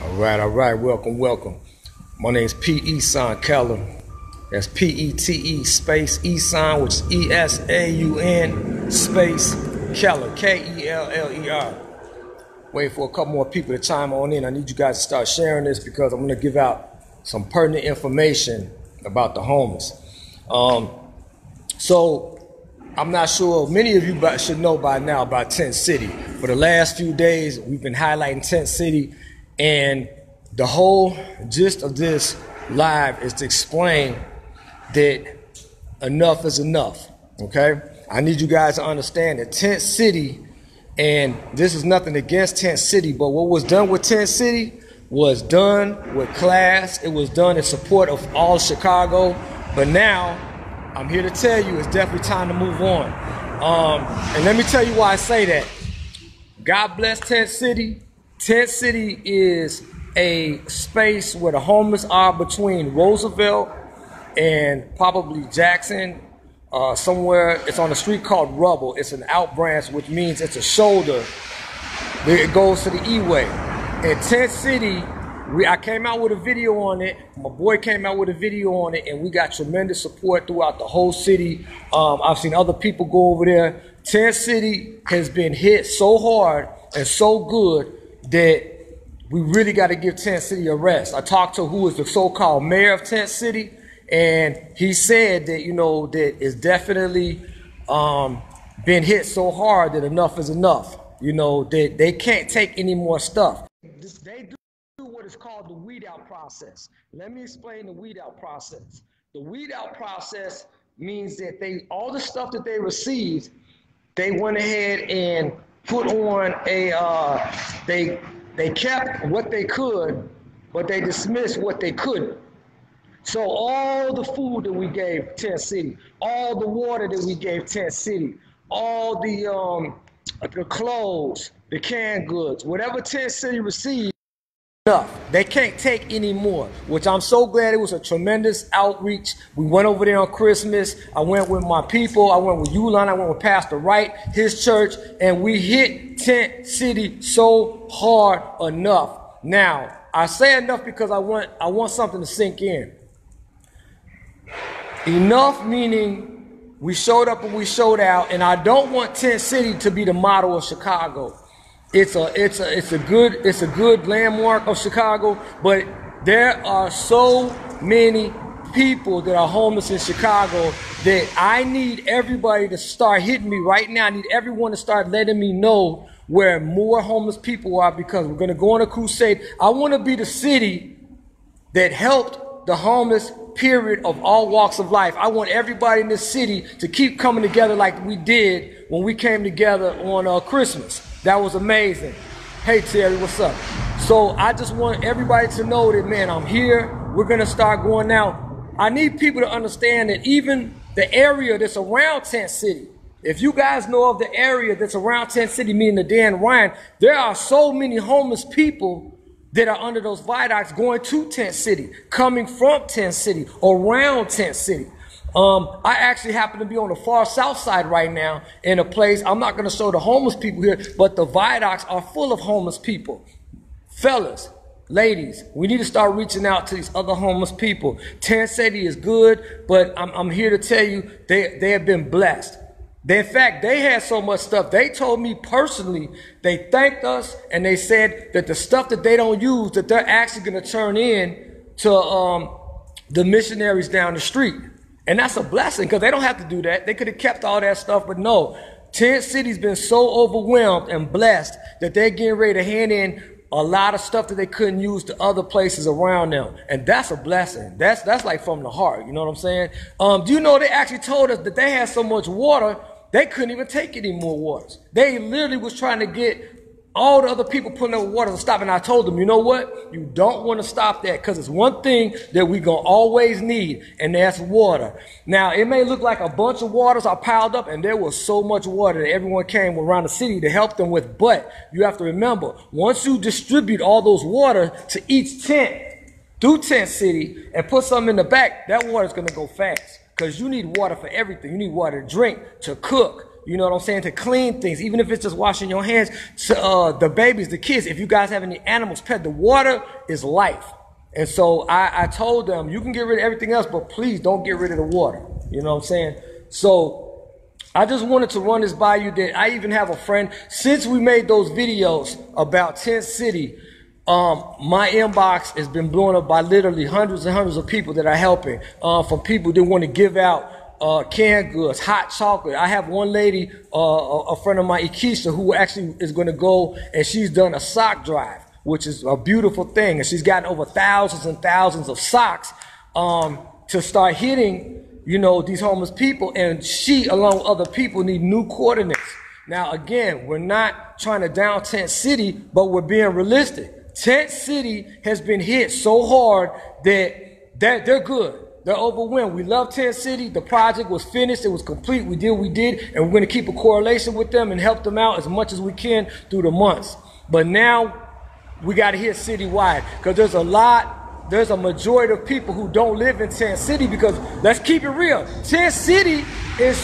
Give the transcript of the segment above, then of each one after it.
All right, welcome. My name's Esaun Keller. That's P-E-T-E space Esaun, which is E-S-A-U-N space Keller, K-E-L-L-E-R. Wait for a couple more people to chime on in. I need you guys to start sharing this because I'm going to give out some pertinent information about the homeless. So I'm not sure, many of you should know by now about Tent City. For the last few days, we've been highlighting Tent City, and the whole gist of this live is to explain that enough is enough, okay? I need you guys to understand that Tent City, and this is nothing against Tent City, but what was done with Tent City was done with class. It was done in support of all Chicago, but now I'm here to tell you it's definitely time to move on. And let me tell you why I say that. God bless Tent City. Tent City is a space where the homeless are between Roosevelt and probably Jackson. Somewhere, it's on a street called Rubble. It's an out branch, which means it's a shoulder. It goes to the E-way. In Tent City, I came out with a video on it. My boy came out with a video on it, and we got tremendous support throughout the whole city. I've seen other people go over there. Tent City has been hit so hard and so good that we really got to give Tent City a rest. I talked to who is the so-called mayor of Tent City, and he said that, you know, that it's definitely been hit so hard that enough is enough. You know, that they can't take any more stuff. They do what is called the weed out process. Let me explain the weed out process. The weed out process means that all the stuff that they received, they went ahead and put on they kept what they could, but they dismissed what they couldn't. So all the food that we gave Tent City, all the water that we gave Tent City, all the clothes, the canned goods, whatever Tent City received, enough. They can't take any more, which I'm so glad. It was a tremendous outreach. We went over there on Christmas. I went with my people. I went with ULON. I went with Pastor Wright, his church, and we hit Tent City so hard enough. Now, I say enough because I want something to sink in. Enough meaning we showed up and we showed out, and I don't want Tent City to be the model of Chicago. It's a good landmark of Chicago, but there are so many people that are homeless in Chicago that I need everybody to start hitting me right now. I need everyone to start letting me know where more homeless people are, because we're going to go on a crusade. I want to be the city that helped the homeless, period, of all walks of life. I want everybody in this city to keep coming together like we did when we came together on Christmas. That was amazing. Hey, Terry, what's up? So I just want everybody to know that, man, I'm here. We're going to start going now. I need people to understand that even the area that's around Tent City, if you guys know of the area that's around Tent City, meaning the Dan Ryan, there are so many homeless people that are under those viaducts going to Tent City, coming from Tent City, around Tent City. I actually happen to be on the far south side right now in a place. I'm not going to show the homeless people here, but the viaducts are full of homeless people. Fellas, ladies, we need to start reaching out to these other homeless people. Tent City is good, but I'm here to tell you they have been blessed. In fact, they had so much stuff. They told me personally, they thanked us, and they said that the stuff that they don't use, that they're actually going to turn in to the missionaries down the street. And that's a blessing, because they don't have to do that. They could have kept all that stuff, but no. Tent City's been so overwhelmed and blessed that they're getting ready to hand in a lot of stuff that they couldn't use to other places around them. And that's a blessing. That's like from the heart, you know what I'm saying? Do you know they actually told us that they had so much water, they couldn't even take any more waters. They literally was trying to get all the other people putting up water to stop. And I told them, you know what? You don't want to stop that, because it's one thing that we're going to always need, and that's water. Now, it may look like a bunch of waters are piled up, and there was so much water that everyone came around the city to help them with. But you have to remember, once you distribute all those water to each tent through Tent City and put some in the back, that water is going to go fast, because you need water for everything. You need water to drink, to cook, you know what I'm saying, to clean things, even if it's just washing your hands, to the babies, the kids. If you guys have any animals, pet, the water is life. And so I told them, you can get rid of everything else, but please don't get rid of the water. You know what I'm saying? So I just wanted to run this by you. That I even have a friend, since we made those videos about Tent City, my inbox has been blown up by literally hundreds and hundreds of people that are helping, from people that want to give out canned goods, hot chocolate. I have one lady, a friend of mine, Ikisha, who actually is going to go, and she's done a sock drive, which is a beautiful thing. And she's gotten over thousands and thousands of socks to start hitting, you know, these homeless people. And she, along with other people, need new coordinates. Now, again, we're not trying to down Tent City, but we're being realistic. Tent City has been hit so hard that they're good. They're overwhelmed. We love Tent City. The project was finished. It was complete. We did what we did. And we're going to keep a correlation with them and help them out as much as we can through the months. But now we got to hit citywide, because there's a majority of people who don't live in Tent City, because let's keep it real. Tent City is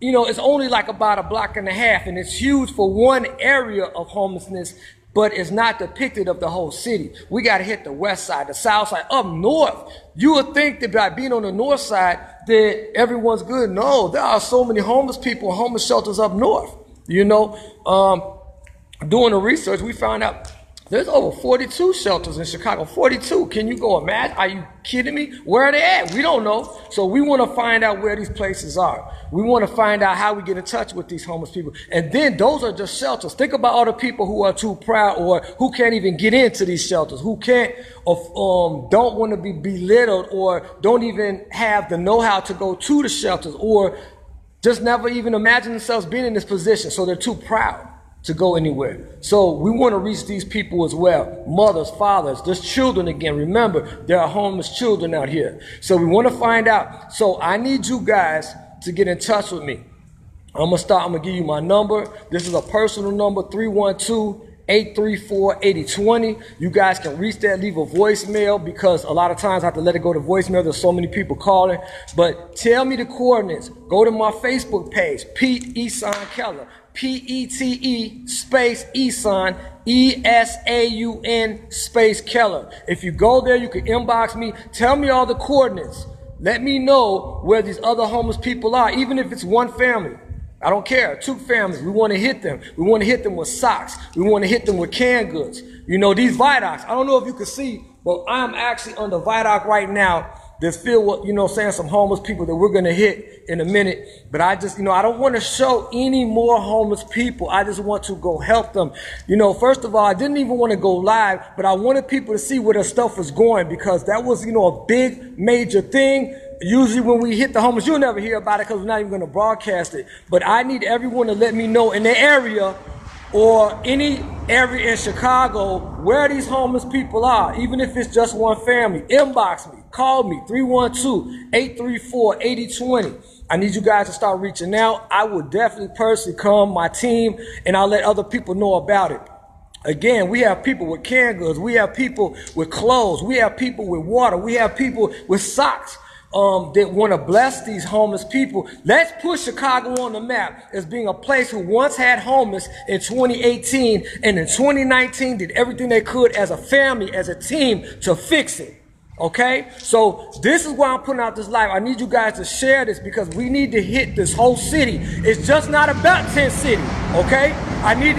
you know, it's only like about a block and a half, and it's huge for one area of homelessness, but it's not depicted of the whole city. We got to hit the west side, the south side, up north. You would think that by being on the north side that everyone's good. No, there are so many homeless people and homeless shelters up north. You know, doing the research, we found out there's over 42 shelters in Chicago. 42. Can you go imagine? Are you kidding me? Where are they at? We don't know. So we want to find out where these places are. We want to find out how we get in touch with these homeless people. And then those are just shelters. Think about all the people who are too proud, or who can't even get into these shelters, who can't, don't want to be belittled, or don't even have the know-how to go to the shelters, or just never even imagine themselves being in this position. So they're too proud to go anywhere. So we want to reach these people as well. Mothers, fathers, there's children again. Remember, there are homeless children out here. So we want to find out. So I need you guys to get in touch with me. I'm going to give you my number. This is a personal number, 312-834-8020. You guys can reach that, leave a voicemail, because a lot of times I have to let it go to voicemail. There's so many people calling. But tell me the coordinates. Go to my Facebook page, Pete Esaun Keller. P-E-T-E space Esaun, E-S-A-U-N space Keller. If you go there, you can inbox me. Tell me all the coordinates. Let me know where these other homeless people are, even if it's one family. I don't care. 2 families. We want to hit them. We want to hit them with socks. We want to hit them with canned goods. You know, these viaducts, I don't know if you can see, but I'm actually on the viaduct right now that's filled with, you know, some homeless people that we're going to hit in a minute. But I just, you know, I don't want to show any more homeless people. I just want to go help them. You know, first of all, I didn't even want to go live, but I wanted people to see where their stuff was going, because that was, you know, a big major thing. Usually when we hit the homeless, you'll never hear about it because we're not even going to broadcast it. But I need everyone to let me know in their area, or any area in Chicago, where these homeless people are, even if it's just one family. Inbox me, call me, 312-834-8020. I need you guys to start reaching out. I will definitely personally come, my team, and I'll let other people know about it. Again, we have people with canned goods. We have people with clothes. We have people with water. We have people with socks. That want to bless these homeless people. Let's put Chicago on the map as being a place who once had homeless in 2018, and in 2019 did everything they could as a family, as a team, to fix it. Okay? So this is why I'm putting out this live. I need you guys to share this, because we need to hit this whole city. It's just not about Tent City. Okay? I need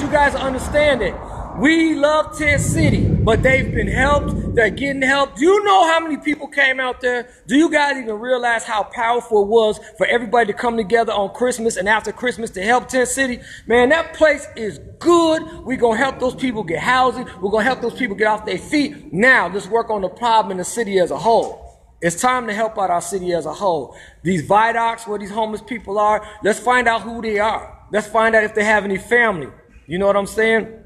you guys to understand it. We love Tent City, but they've been helped. They're getting help. Do you know how many people came out there? Do you guys even realize how powerful it was for everybody to come together on Christmas and after Christmas to help Tent City? Man, that place is good. We're going to help those people get housing. We're going to help those people get off their feet. Now, let's work on the problem in the city as a whole. It's time to help out our city as a whole. These viaducts where these homeless people are, let's find out who they are. Let's find out if they have any family. You know what I'm saying?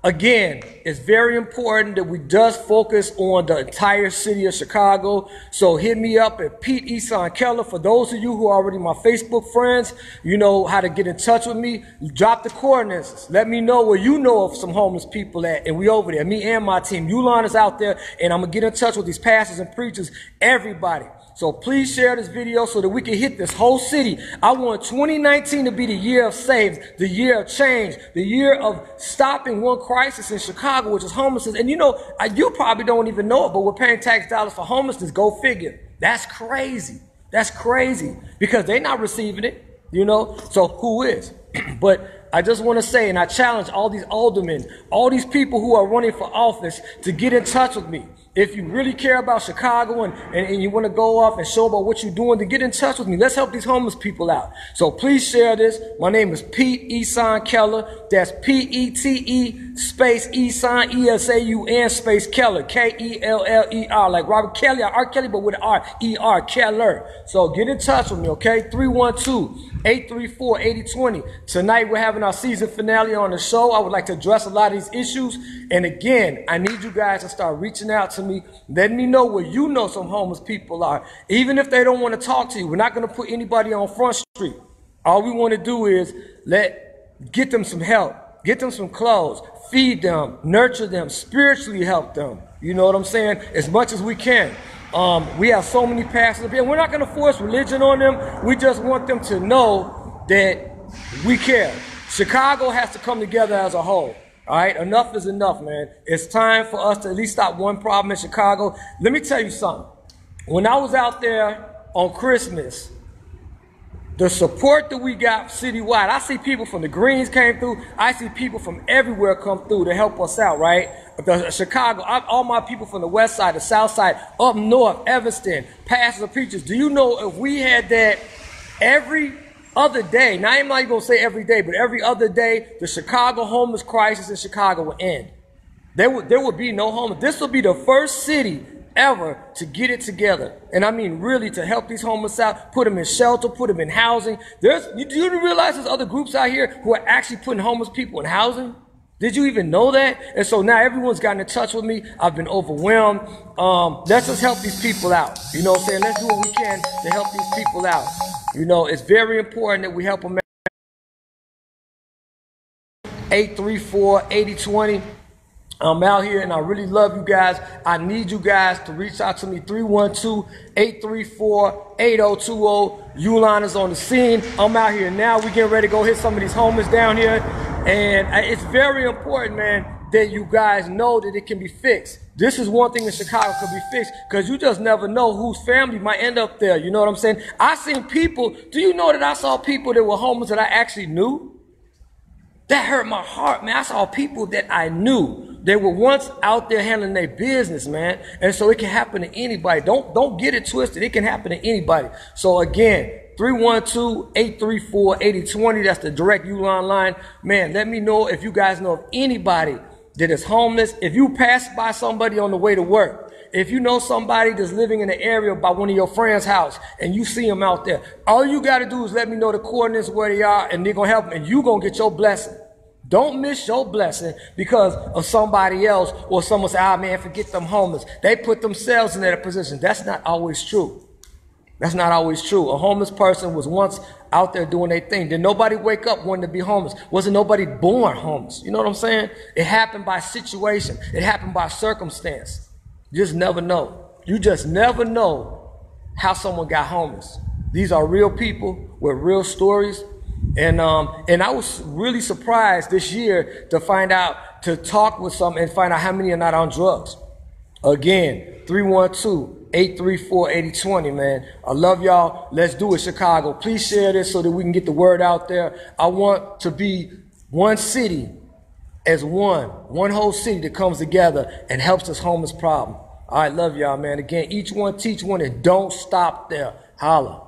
Again, it's very important that we just focus on the entire city of Chicago. So hit me up at Pete Esaun Keller. For those of you who are already my Facebook friends, you know how to get in touch with me. Drop the coordinates. Let me know where you know of some homeless people at, and we over there. Me and my team. ULON is out there, and I'm going to get in touch with these pastors and preachers, everybody. So please share this video so that we can hit this whole city. I want 2019 to be the year of saves, the year of change, the year of stopping one crisis in Chicago, which is homelessness. And you know, you probably don't even know it, but we're paying tax dollars for homelessness. Go figure. That's crazy. That's crazy because they're not receiving it, you know. So who is? But I just want to say, and I challenge all these aldermen, all these people who are running for office to get in touch with me. If you really care about Chicago and you want to go off and show about what you're doing, to get in touch with me. Let's help these homeless people out. So please share this. My name is Pete Esaun Keller. That's P-E-T-E space Esaun, E-S-A-U-N space Keller, K-E-L-L-E-R, like Robert Kelly, R. Kelly, but with R, E-R, Keller. So get in touch with me, okay? 312-834-8020. Tonight we're having our season finale on the show. I would like to address a lot of these issues. And again, I need you guys to start reaching out to me. Let me know where you know some homeless people are. Even if they don't want to talk to you, we're not going to put anybody on Front Street. All we want to do is get them some help, get them some clothes, feed them, nurture them, spiritually help them. You know what I'm saying? As much as we can. We have so many pastors up here. We're not going to force religion on them. We just want them to know that we care. Chicago has to come together as a whole. All right, enough is enough, man. It's time for us to at least stop one problem in Chicago. Let me tell you something. When I was out there on Christmas, the support that we got citywide, I see people from the Greens came through. I see people from everywhere come through to help us out, right? Chicago, all my people from the west side, the south side, up north, Evanston, pastors and preachers. Do you know if we had that every other day, now I'm not even going to say every day, but every other day, the Chicago homeless crisis in Chicago would end. There would be no homeless. This will be the first city ever to get it together. And I mean really to help these homeless out, put them in shelter, put them in housing. Do you realize there's other groups out here who are actually putting homeless people in housing? Did you even know that? And so now everyone's gotten in touch with me. I've been overwhelmed. Let's just help these people out. You know what I'm saying? Let's do what we can to help these people out. You know, it's very important that we help them out. 834-8020. I'm out here and I really love you guys. I need you guys to reach out to me. 312-834-8020. ULON is on the scene. I'm out here now. We getting ready to go hit some of these homeless down here. And it's very important, man, that you guys know that it can be fixed. This is one thing in Chicago could be fixed because you just never know whose family might end up there. You know what I'm saying? I seen people. Do you know that I saw people that were homeless that I actually knew? That hurt my heart, man. I saw people that I knew. They were once out there handling their business, man. And so it can happen to anybody. Don't get it twisted. It can happen to anybody. So again, 312-834-8020. That's the direct ULON line. Man, let me know if you guys know of anybody that is homeless. If you pass by somebody on the way to work, if you know somebody that's living in the area by one of your friends' house and you see them out there, all you got to do is let me know the coordinates where they are and they're going to help them and you're going to get your blessing. Don't miss your blessing because of somebody else or someone say, ah, man, forget them homeless. They put themselves in that position. That's not always true. That's not always true. A homeless person was once out there doing their thing. Did nobody wake up wanting to be homeless? Wasn't nobody born homeless? You know what I'm saying? It happened by situation. It happened by circumstance. You just never know. You just never know how someone got homeless. These are real people with real stories. And I was really surprised this year to talk with some and find out how many are not on drugs. Again, 312-834-8020, man. I love y'all. Let's do it, Chicago. Please share this so that we can get the word out there. I want to be one city as one whole city that comes together and helps this homeless problem. All right, love y'all, man. Again, each one teach one and don't stop there. Holla.